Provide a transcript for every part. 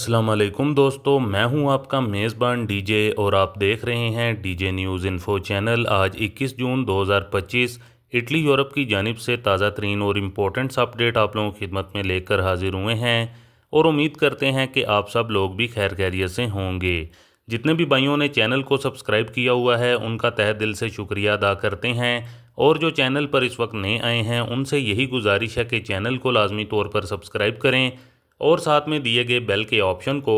अस्सलाम वालेकुम दोस्तों, मैं हूं आपका मेज़बान डीजे और आप देख रहे हैं डीजे न्यूज़ इन्फो चैनल। आज 21 जून 2025 इटली यूरोप की जानिब से ताज़ा तरीन और इम्पोर्टेंट्स अपडेट आप लोगों की खिदमत में लेकर हाजिर हुए हैं और उम्मीद करते हैं कि आप सब लोग भी खैर खैरियत से होंगे। जितने भी भाइयों ने चैनल को सब्सक्राइब किया हुआ है उनका तहे दिल से शुक्रिया अदा करते हैं, और जो चैनल पर इस वक्त नए आए हैं उनसे यही गुजारिश है कि चैनल को लाजमी तौर पर सब्सक्राइब करें और साथ में दिए गए बेल के ऑप्शन को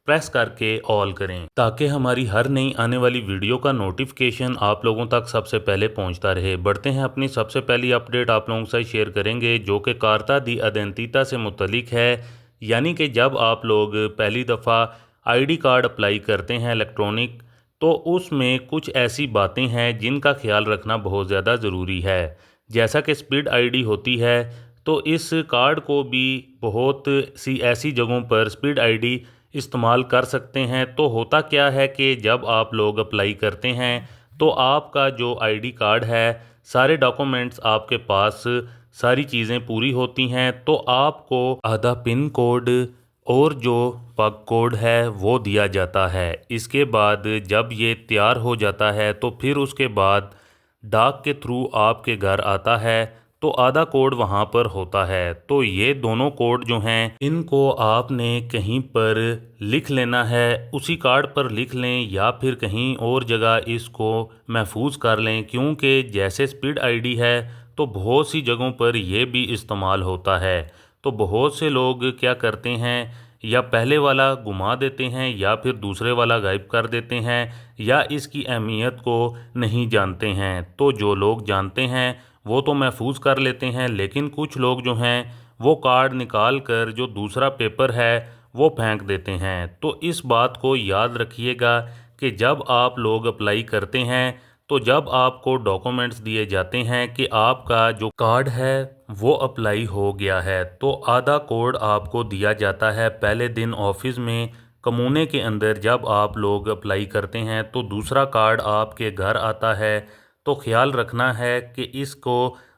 प्रेस करके ऑल करें ताकि हमारी हर नई आने वाली वीडियो का नोटिफिकेशन आप लोगों तक सबसे पहले पहुंचता रहे। बढ़ते हैं अपनी सबसे पहली अपडेट आप लोगों से शेयर करेंगे जो कि कार्ता दी अदेंतीता से मुतलिक है। यानी कि जब आप लोग पहली दफ़ा आईडी कार्ड अप्लाई करते हैं इलेक्ट्रॉनिक, तो उसमें कुछ ऐसी बातें हैं जिनका ख्याल रखना बहुत ज़्यादा ज़रूरी है। जैसा कि स्पीड आईडी होती है, तो इस कार्ड को भी बहुत सी ऐसी जगहों पर स्पीड आईडी इस्तेमाल कर सकते हैं। तो होता क्या है कि जब आप लोग अप्लाई करते हैं तो आपका जो आईडी कार्ड है, सारे डॉक्यूमेंट्स आपके पास, सारी चीज़ें पूरी होती हैं, तो आपको आधा पिन कोड और जो पग कोड है वो दिया जाता है। इसके बाद जब ये तैयार हो जाता है तो फिर उसके बाद डाक के थ्रू आपके घर आता है, तो आधा कोड वहाँ पर होता है। तो ये दोनों कोड जो हैं इनको आपने कहीं पर लिख लेना है, उसी कार्ड पर लिख लें या फिर कहीं और जगह इसको महफूज कर लें, क्योंकि जैसे स्पीड आईडी है तो बहुत सी जगहों पर यह भी इस्तेमाल होता है। तो बहुत से लोग क्या करते हैं, या पहले वाला घुमा देते हैं या फिर दूसरे वाला गायब कर देते हैं, या इसकी अहमियत को नहीं जानते हैं। तो जो लोग जानते हैं वो तो महफूज कर लेते हैं, लेकिन कुछ लोग जो हैं वो कार्ड निकाल कर जो दूसरा पेपर है वो फेंक देते हैं। तो इस बात को याद रखिएगा कि जब आप लोग अप्लाई करते हैं, तो जब आपको डॉक्यूमेंट्स दिए जाते हैं कि आपका जो कार्ड है वो अप्लाई हो गया है, तो आधा कोड आपको दिया जाता है पहले दिन ऑफिस में कमूने के अंदर। जब आप लोग अप्लाई करते हैं तो दूसरा कार्ड आपके घर आता है। तो ख्याल रखना है कि इसको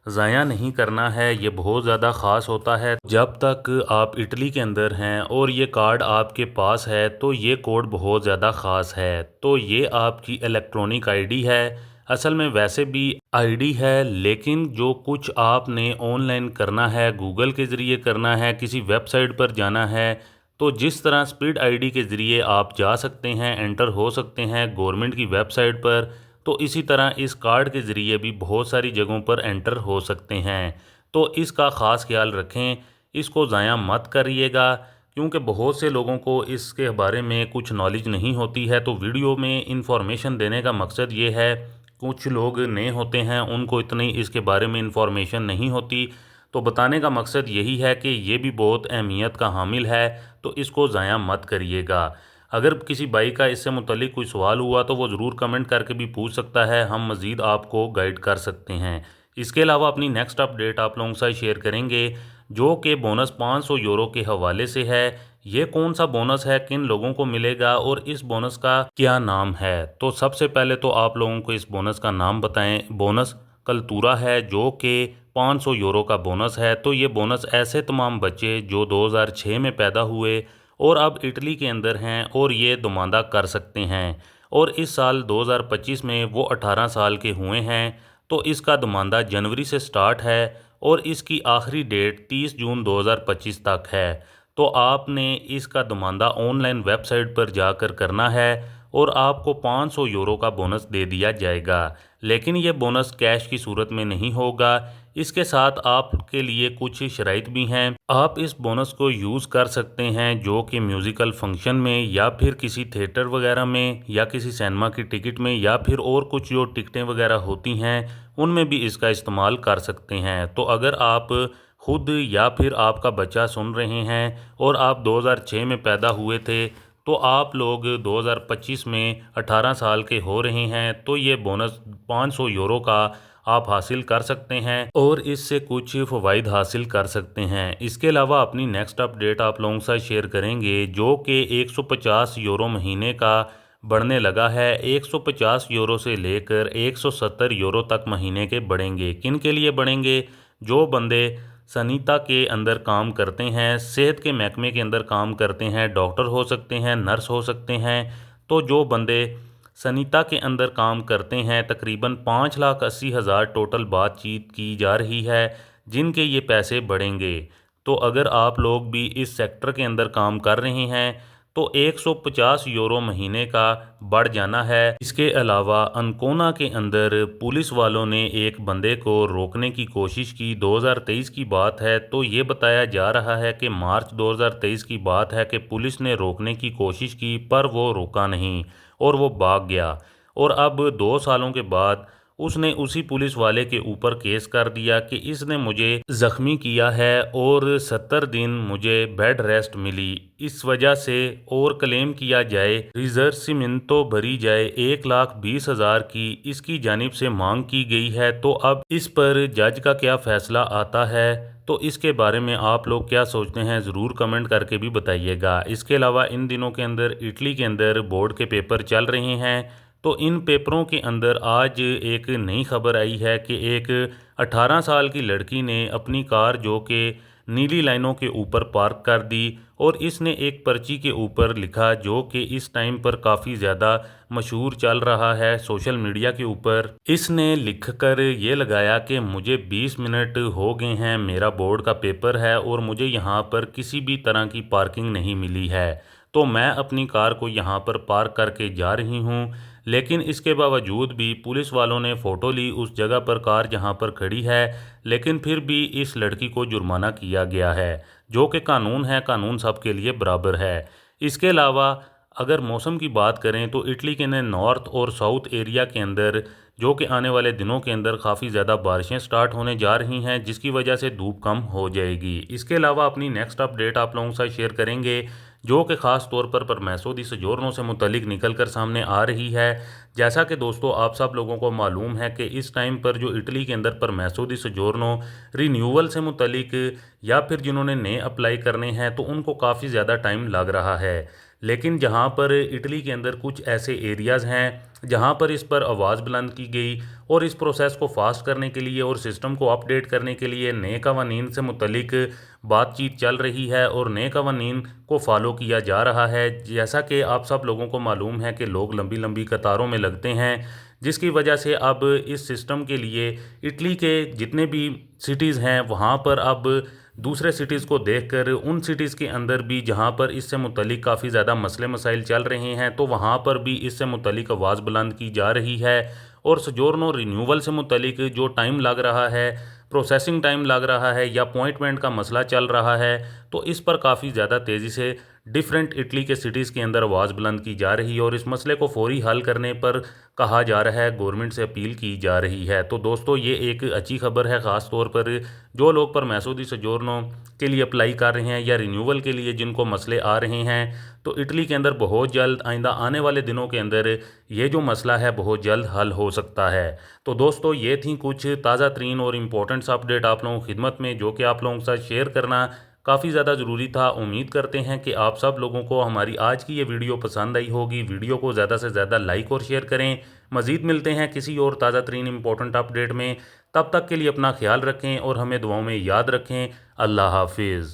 ज़ाया नहीं करना है, ये बहुत ज़्यादा ख़ास होता है। जब तक आप इटली के अंदर हैं और ये कार्ड आपके पास है तो ये कोड बहुत ज़्यादा ख़ास है। तो ये आपकी इलेक्ट्रॉनिक आईडी है, असल में वैसे भी आईडी है, लेकिन जो कुछ आपने ऑनलाइन करना है, गूगल के ज़रिए करना है, किसी वेबसाइट पर जाना है, तो जिस तरह स्पीड आईडी के ज़रिए आप जा सकते हैं, एंटर हो सकते हैं गवर्नमेंट की वेबसाइट पर, तो इसी तरह इस कार्ड के ज़रिए भी बहुत सारी जगहों पर एंटर हो सकते हैं। तो इसका ख़ास ख्याल रखें, इसको ज़ाया मत करिएगा, क्योंकि बहुत से लोगों को इसके बारे में कुछ नॉलेज नहीं होती है। तो वीडियो में इंफॉर्मेशन देने का मकसद ये है, कुछ लोग नए होते हैं उनको इतनी इसके बारे में इंफॉर्मेशन नहीं होती, तो बताने का मकसद यही है कि ये भी बहुत अहमियत का हामिल है, तो इसको ज़ाया मत करिएगा। अगर किसी भाई का इससे मुतल्लिक कोई सवाल हुआ तो वो ज़रूर कमेंट करके भी पूछ सकता है, हम मज़ीद आपको गाइड कर सकते हैं। इसके अलावा अपनी नेक्स्ट अपडेट आप लोगों के साथ शेयर करेंगे जो कि बोनस 500 यूरो के हवाले से है। ये कौन सा बोनस है, किन लोगों को मिलेगा और इस बोनस का क्या नाम है? तो सबसे पहले तो आप लोगों को इस बोनस का नाम बताएं। बोनस कल्तूरा है जो कि 500 यूरो का बोनस है। तो ये बोनस ऐसे तमाम बच्चे जो 2006 में पैदा हुए और अब इटली के अंदर हैं और ये दुमांदा कर सकते हैं, और इस साल 2025 में वो 18 साल के हुए हैं, तो इसका दुमांदा जनवरी से स्टार्ट है और इसकी आखिरी डेट 30 जून 2025 तक है। तो आपने इसका दुमांदा ऑनलाइन वेबसाइट पर जाकर करना है और आपको 500 यूरो का बोनस दे दिया जाएगा। लेकिन ये बोनस कैश की सूरत में नहीं होगा, इसके साथ आपके लिए कुछ शराइत भी हैं। आप इस बोनस को यूज़ कर सकते हैं जो कि म्यूज़िकल फंक्शन में या फिर किसी थिएटर वगैरह में या किसी सिनेमा की टिकट में या फिर और कुछ जो टिकटें वगैरह होती हैं उनमें भी इसका इस्तेमाल कर सकते हैं। तो अगर आप खुद या फिर आपका बच्चा सुन रहे हैं और आप 2006 में पैदा हुए थे, तो आप लोग 2025 में 18 साल के हो रहे हैं, तो ये बोनस 500 यूरो का आप हासिल कर सकते हैं और इससे कुछ फ़वाइद हासिल कर सकते हैं। इसके अलावा अपनी नेक्स्ट अपडेट आप लोगों के साथ शेयर करेंगे जो कि 150 यूरो महीने का बढ़ने लगा है। 150 यूरो से लेकर 170 यूरो तक महीने के बढ़ेंगे। किन के लिए बढ़ेंगे? जो बंदे सनीता के अंदर काम करते हैं, सेहत के महकमे के अंदर काम करते हैं, डॉक्टर हो सकते हैं, नर्स हो सकते हैं। तो जो बंदे सनीता के अंदर काम करते हैं, तकरीबन 5,80,000 टोटल बातचीत की जा रही है जिनके ये पैसे बढ़ेंगे। तो अगर आप लोग भी इस सेक्टर के अंदर काम कर रहे हैं तो 150 यूरो महीने का बढ़ जाना है। इसके अलावा अनकोना के अंदर पुलिस वालों ने एक बंदे को रोकने की कोशिश की, 2023 की बात है। तो ये बताया जा रहा है कि मार्च 2023 की बात है कि पुलिस ने रोकने की कोशिश की पर वो रोका नहीं और वो भाग गया। और अब 2 सालों के बाद उसने उसी पुलिस वाले के ऊपर केस कर दिया कि इसने मुझे ज़ख्मी किया है और 70 दिन मुझे बेड रेस्ट मिली इस वजह से, और क्लेम किया जाए रिजर्सिमिंतो भरी जाए 1,20,000 की इसकी जानिब से मांग की गई है। तो अब इस पर जज का क्या फ़ैसला आता है, तो इसके बारे में आप लोग क्या सोचते हैं ज़रूर कमेंट करके भी बताइएगा। इसके अलावा इन दिनों के अंदर इटली के अंदर बोर्ड के पेपर चल रहे हैं। तो इन पेपरों के अंदर आज एक नई खबर आई है कि एक 18 साल की लड़की ने अपनी कार जो कि नीली लाइनों के ऊपर पार्क कर दी और इसने एक पर्ची के ऊपर लिखा जो कि इस टाइम पर काफ़ी ज़्यादा मशहूर चल रहा है सोशल मीडिया के ऊपर। इसने लिखकर ये लगाया कि मुझे 20 मिनट हो गए हैं, मेरा बोर्ड का पेपर है और मुझे यहाँ पर किसी भी तरह की पार्किंग नहीं मिली है। तो मैं अपनी कार को यहाँ पर पार्क करके जा रही हूँ, लेकिन इसके बावजूद भी पुलिस वालों ने फ़ोटो ली उस जगह पर कार जहाँ पर खड़ी है, लेकिन फिर भी इस लड़की को जुर्माना किया गया है जो कि कानून है, कानून सबके लिए बराबर है। इसके अलावा अगर मौसम की बात करें तो इटली के नॉर्थ और साउथ एरिया के अंदर जो कि आने वाले दिनों के अंदर काफ़ी ज़्यादा बारिशें स्टार्ट होने जा रही हैं जिसकी वजह से धूप कम हो जाएगी। इसके अलावा अपनी नेक्स्ट अपडेट आप लोगों के साथ शेयर करेंगे जो कि ख़ास तौर पर परमेसो दी सजोर्नो से मुतलिक निकल कर सामने आ रही है। जैसा कि दोस्तों आप सब लोगों को मालूम है कि इस टाइम पर जो इटली के अंदर परमेसो दी सजोर्नो रिन्यूअल से मुतलिक या फिर जिन्होंने नए अप्लाई करने हैं तो उनको काफ़ी ज़्यादा टाइम लग रहा है। लेकिन जहाँ पर इटली के अंदर कुछ ऐसे एरियाज़ हैं जहाँ पर इस पर आवाज़ बुलंद की गई और इस प्रोसेस को फास्ट करने के लिए और सिस्टम को अपडेट करने के लिए नए कवानीन से मुतलिक बातचीत चल रही है और नए कवानीन को फॉलो किया जा रहा है। जैसा कि आप सब लोगों को मालूम है कि लोग लंबी लंबी कतारों में लगते हैं जिसकी वजह से अब इस सिस्टम के लिए इटली के जितने भी सिटीज़ हैं वहाँ पर अब दूसरे सिटीज़ को देखकर उन सिटीज़ के अंदर भी जहाँ पर इससे मुतलिक काफ़ी ज़्यादा मसले मसाइल चल रहे हैं तो वहाँ पर भी इससे मुतलिक आवाज़ बुलंद की जा रही है। और सजोर्नो रिन्यूअल से मुतलिक जो टाइम लग रहा है, प्रोसेसिंग टाइम लग रहा है या अपॉइंटमेंट का मसला चल रहा है, तो इस पर काफ़ी ज़्यादा तेज़ी से डिफरेंट इटली के सिटीज़ के अंदर आवाज़ बुलंद की जा रही है और इस मसले को फौरी हल करने पर कहा जा रहा है, गवर्नमेंट से अपील की जा रही है। तो दोस्तों ये एक अच्छी खबर है ख़ास तौर पर जो लोग परमेसो दी सजोर्नो के लिए अप्लाई कर रहे हैं या रिन्यूअल के लिए जिनको मसले आ रहे हैं। तो इटली के अंदर बहुत जल्द आइंदा आने वाले दिनों के अंदर ये जो मसला है बहुत जल्द हल हो सकता है। तो दोस्तों ये थी कुछ ताज़ा तरीन और इम्पोर्टेंट्स अपडेट आप लोगों की खिदमत में जो कि आप लोगों के साथ शेयर करना काफ़ी ज़्यादा ज़रूरी था। उम्मीद करते हैं कि आप सब लोगों को हमारी आज की ये वीडियो पसंद आई होगी। वीडियो को ज़्यादा से ज़्यादा लाइक और शेयर करें। मज़ीद मिलते हैं किसी और ताज़ा तरीन इम्पोर्टेंट अपडेट में, तब तक के लिए अपना ख्याल रखें और हमें दुआओं में याद रखें। अल्लाह हाफिज़।